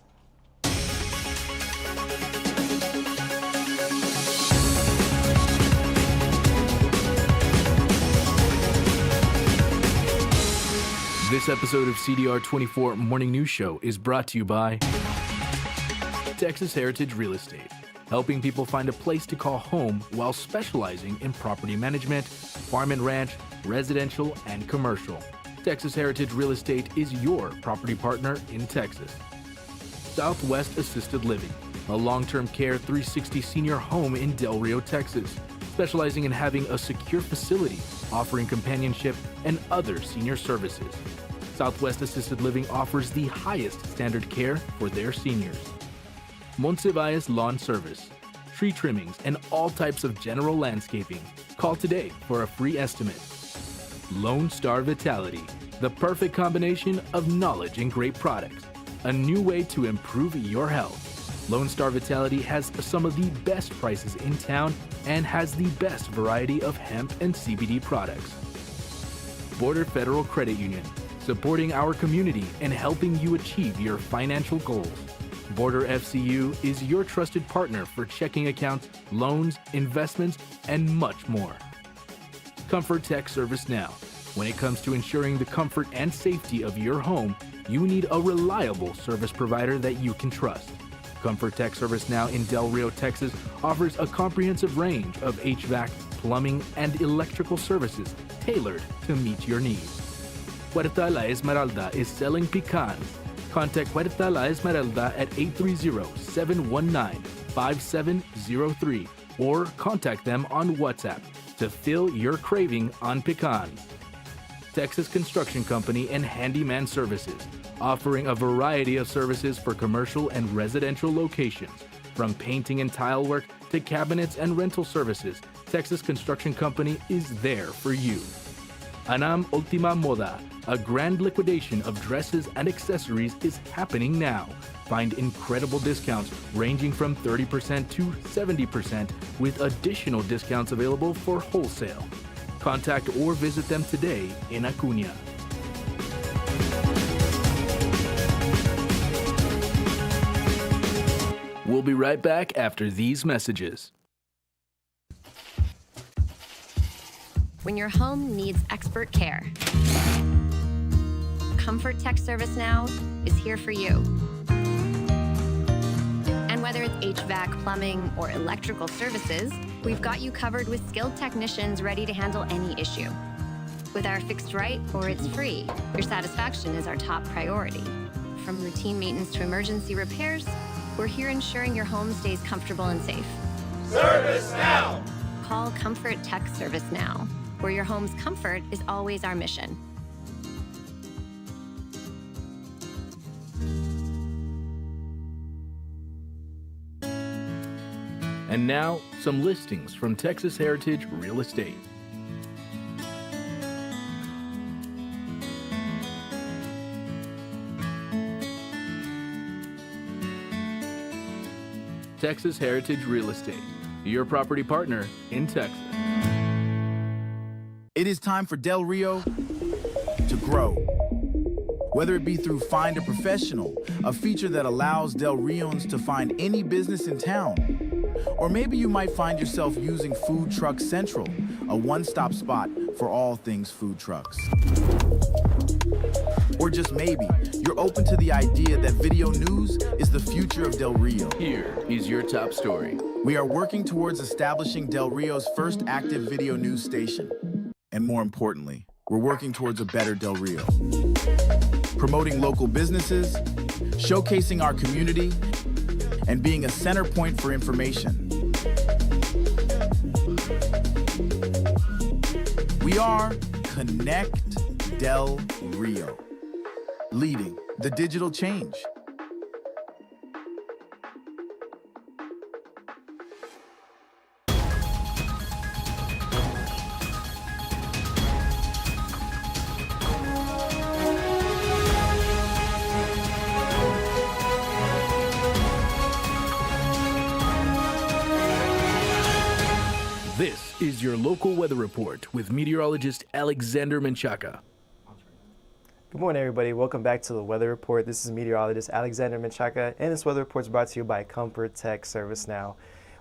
This episode of CDR24 Morning News Show is brought to you by Texas Heritage Real Estate. helping people find a place to call home while specializing in property management, farm and ranch, residential, and commercial. Texas Heritage Real Estate is your property partner in Texas. Southwest Assisted Living, a long-term care 360 senior home in Del Rio, Texas, specializing in having a secure facility, offering companionship and other senior services. Southwest Assisted Living offers the highest standard care for their seniors. Monsiváis Lawn Service, tree trimmings and all types of general landscaping. Call today for a free estimate. Lone Star Vitality, the perfect combination of knowledge and great products. A new way to improve your health. Lone Star Vitality has some of the best prices in town and has the best variety of hemp and CBD products. Border Federal Credit Union, supporting our community and helping you achieve your financial goals. Border FCU is your trusted partner for checking accounts, loans, investments, and much more. Comfort Tech Service Now. When it comes to ensuring the comfort and safety of your home, you need a reliable service provider that you can trust. Comfort Tech Service Now in Del Rio, Texas offers a comprehensive range of HVAC, plumbing, and electrical services tailored to meet your needs. Huerta La Esmeralda is selling pecans. Contact Huerta La Esmeralda at 830-719-5703 or contact them on WhatsApp to fill your craving on pecans. Texas Construction Company and Handyman Services, offering a variety of services for commercial and residential locations. From painting and tile work to cabinets and rental services, Texas Construction Company is there for you. Anam Ultima Moda, a grand liquidation of dresses and accessories is happening now. Find incredible discounts ranging from 30% to 70% with additional discounts available for wholesale. Contact or visit them today in Acuña. We'll be right back after these messages. When your home needs expert care, Comfort Tech Service Now is here for you. And whether it's HVAC, plumbing, or electrical services, we've got you covered with skilled technicians ready to handle any issue. With our fixed right or it's free, your satisfaction is our top priority. From routine maintenance to emergency repairs, we're here ensuring your home stays comfortable and safe. Service Now! Call Comfort Tech Service Now, where your home's comfort is always our mission. And now, some listings from Texas Heritage Real Estate. Texas Heritage Real Estate, your property partner in Texas. It is time for Del Rio to grow. Whether it be through Find a Professional, a feature that allows Del Rions to find any business in town. Or maybe you might find yourself using Food Truck Central, a one-stop spot for all things food trucks. Or just maybe, you're open to the idea that video news is the future of Del Rio. Here is your top story. We are working towards establishing Del Rio's first active video news station. And more importantly, we're working towards a better Del Rio. Promoting local businesses, showcasing our community, and being a center point for information. We are Connect Del Rio, leading the digital change. This is your local weather report with meteorologist Alexander Menchaca. Good morning, everybody. Welcome back to the Weather Report. This is meteorologist Alexander Menchaca, and this weather report is brought to you by Comfort Tech Service Now.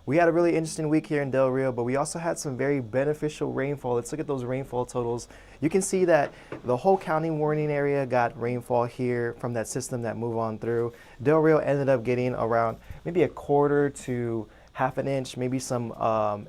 We had a really interesting week here in Del Rio, but we also had some very beneficial rainfall. Let's look at those rainfall totals. You can see that the whole county warning area got rainfall here from that system that moved on through. Del Rio ended up getting around maybe a quarter to half an inch. Maybe some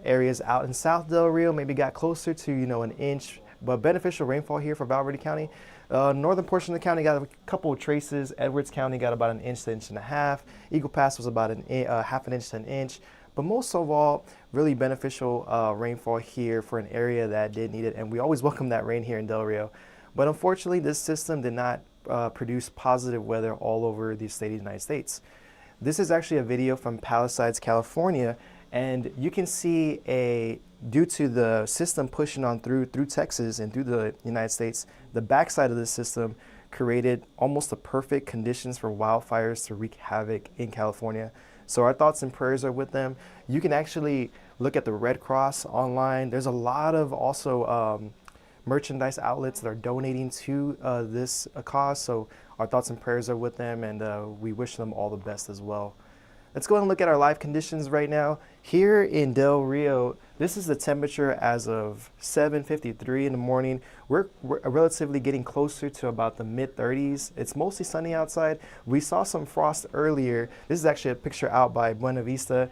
areas out in South Del Rio maybe got closer to, an inch, but beneficial rainfall here for Val Verde County. Northern portion of the county got a couple of traces. Edwards County got about an inch to inch and a half. Eagle Pass was about half an inch to an inch. But most of all, really beneficial rainfall here for an area that did need it. And we always welcome that rain here in Del Rio. But unfortunately, this system did not produce positive weather all over the state of the United States. This is actually a video from Palisades, California. And you can see due to the system pushing on through Texas and through the United States, the backside of the system created almost the perfect conditions for wildfires to wreak havoc in California. So our thoughts and prayers are with them. You can actually look at the Red Cross online. There's a lot of also merchandise outlets that are donating to this cause. So our thoughts and prayers are with them, and we wish them all the best as well. Let's go and look at our live conditions right now. Here in Del Rio, this is the temperature as of 7:53 in the morning. We're relatively getting closer to about the mid-30s. It's mostly sunny outside. We saw some frost earlier. This is actually a picture out by Buena Vista.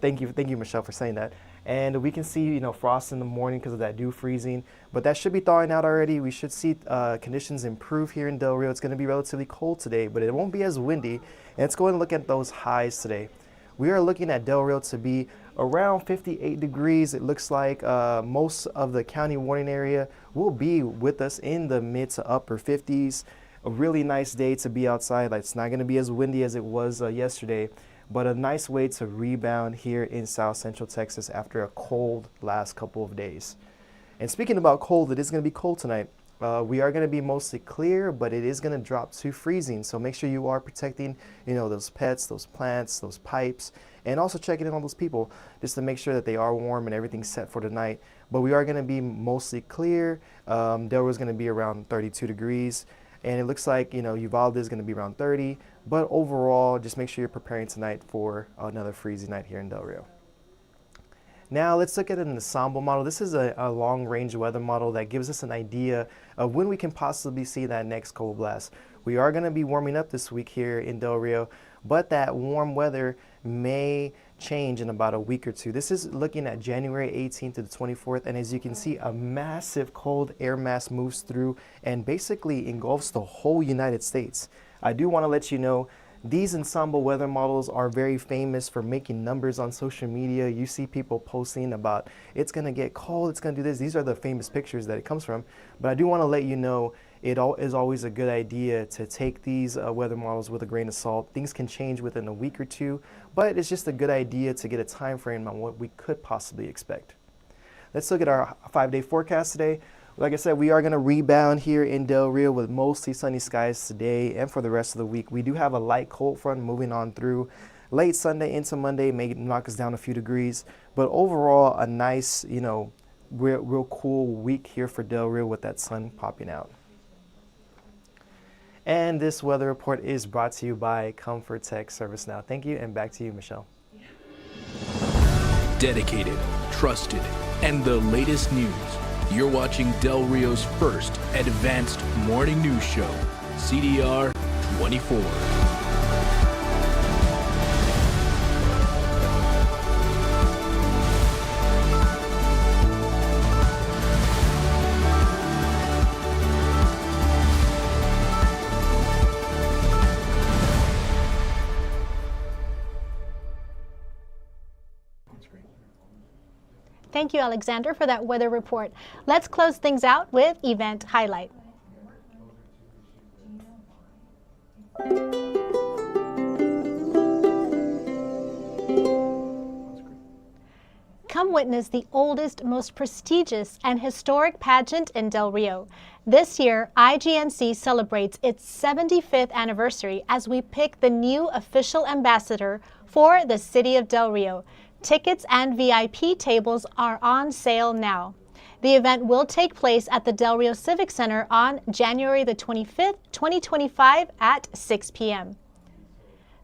Thank you, Michelle, for saying that. And we can see, frost in the morning because of that dew freezing. But that should be thawing out already. We should see conditions improve here in Del Rio. It's going to be relatively cold today, but it won't be as windy. And let's go and look at those highs today. We are looking at Del Rio to be around 58 degrees. It looks like most of the county warning area will be with us in the mid to upper 50s. A really nice day to be outside. It's not going to be as windy as it was yesterday, but a nice way to rebound here in South Central Texas after a cold last couple of days. And speaking about cold, it is going to be cold tonight. We are going to be mostly clear, but it is going to drop to freezing. So make sure you are protecting, those pets, those plants, those pipes, and also checking in on those people just to make sure that they are warm and everything's set for tonight. But we are going to be mostly clear. Del Rio is going to be around 32 degrees. And it looks like, Uvalde is going to be around 30. But overall, just make sure you're preparing tonight for another freezing night here in Del Rio. Now let's look at an ensemble model. This is a long-range weather model that gives us an idea of when we can possibly see that next cold blast. We are going to be warming up this week here in Del Rio, but that warm weather may change in about a week or two. This is looking at January 18th to the 24th, and as you can see, a massive cold air mass moves through and basically engulfs the whole United States. I do want to let you know these ensemble weather models are very famous for making numbers on social media. You see people posting about it's going to get cold, it's going to do this. These are the famous pictures that it comes from. But I do want to let you know it is always a good idea to take these weather models with a grain of salt. Things can change within a week or two, but it's just a good idea to get a time frame on what we could possibly expect. Let's look at our 5-day forecast today. Like I said, we are going to rebound here in Del Rio with mostly sunny skies today and for the rest of the week. We do have a light cold front moving on through late Sunday into Monday, may knock us down a few degrees. But overall, a nice, real cool week here for Del Rio with that sun popping out. And this weather report is brought to you by Comfort Tech ServiceNow. Thank you, and back to you, Michelle. Dedicated, trusted, and the latest news. You're watching Del Rio's first advanced morning news show, CDR24. Thank you, Alexander, for that weather report. Let's close things out with event highlight. Come witness the oldest, most prestigious, and historic pageant in Del Rio. This year, IGNC celebrates its 75th anniversary as we pick the new official ambassador for the city of Del Rio. Tickets and VIP tables are on sale now. The event will take place at the Del Rio Civic Center on January the 25th, 2025 at 6 p.m.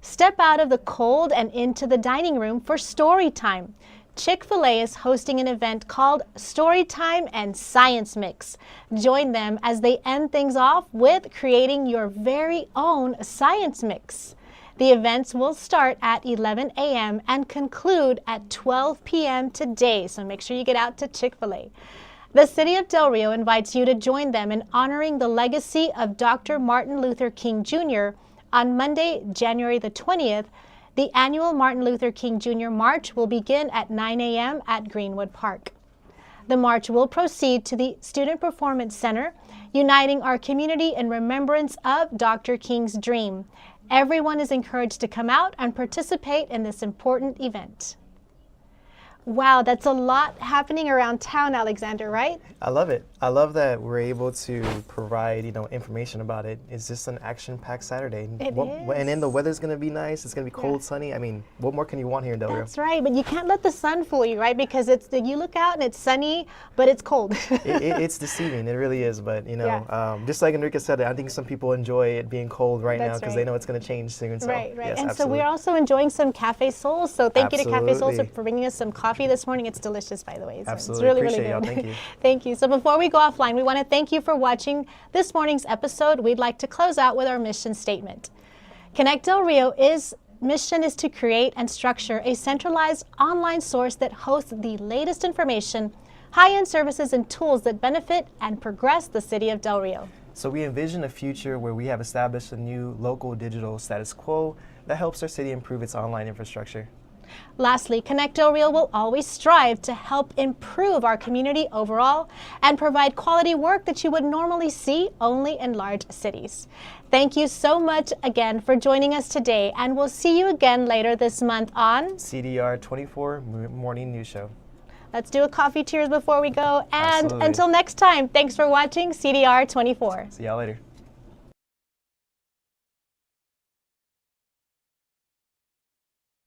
Step out of the cold and into the dining room for story time. Chick-fil-A is hosting an event called Storytime and Science Mix. Join them as they end things off with creating your very own science mix. The events will start at 11 a.m. and conclude at 12 p.m. today, so make sure you get out to Chick-fil-A. The City of Del Rio invites you to join them in honoring the legacy of Dr. Martin Luther King Jr. on Monday, January the 20th. The annual Martin Luther King Jr. March will begin at 9 a.m. at Greenwood Park. The march will proceed to the Student Performance Center, uniting our community in remembrance of Dr. King's dream. Everyone is encouraged to come out and participate in this important event. Wow, that's a lot happening around town, Alexander, right? I love it. I love that we're able to provide, information about it. It's just an action-packed Saturday. It is. And then the weather's going to be nice. It's going to be cold, sunny. I mean, what more can you want here in Del Rio? That's right, but you can't let the sun fool you, right? Because you look out and it's sunny, but it's cold. It's deceiving. It really is. But, just like Enrique said, I think some people enjoy it being cold right now because they know it's going to change soon. So, right. Yes, and absolutely. so we're also enjoying some Cafe Soul. So thank you to Cafe Soul Absolutely. for bringing us some coffee this morning. It's delicious, by the way. So Absolutely. It's really, Appreciate really y'all. good. Thank you. Thank you. So before we go offline, we want to thank you for watching this morning's episode. We'd like to close out with our mission statement. Connect Del Rio's mission is to create and structure a centralized online source that hosts the latest information, high-end services, and tools that benefit and progress the city of Del Rio. So we envision a future where we have established a new local digital status quo that helps our city improve its online infrastructure. Lastly, Connect Del Rio will always strive to help improve our community overall and provide quality work that you would normally see only in large cities. Thank you so much again for joining us today, and we'll see you again later this month on CDR24 Morning News Show. Let's do a coffee cheers before we go. And Absolutely. until next time, thanks for watching CDR24. See y'all later.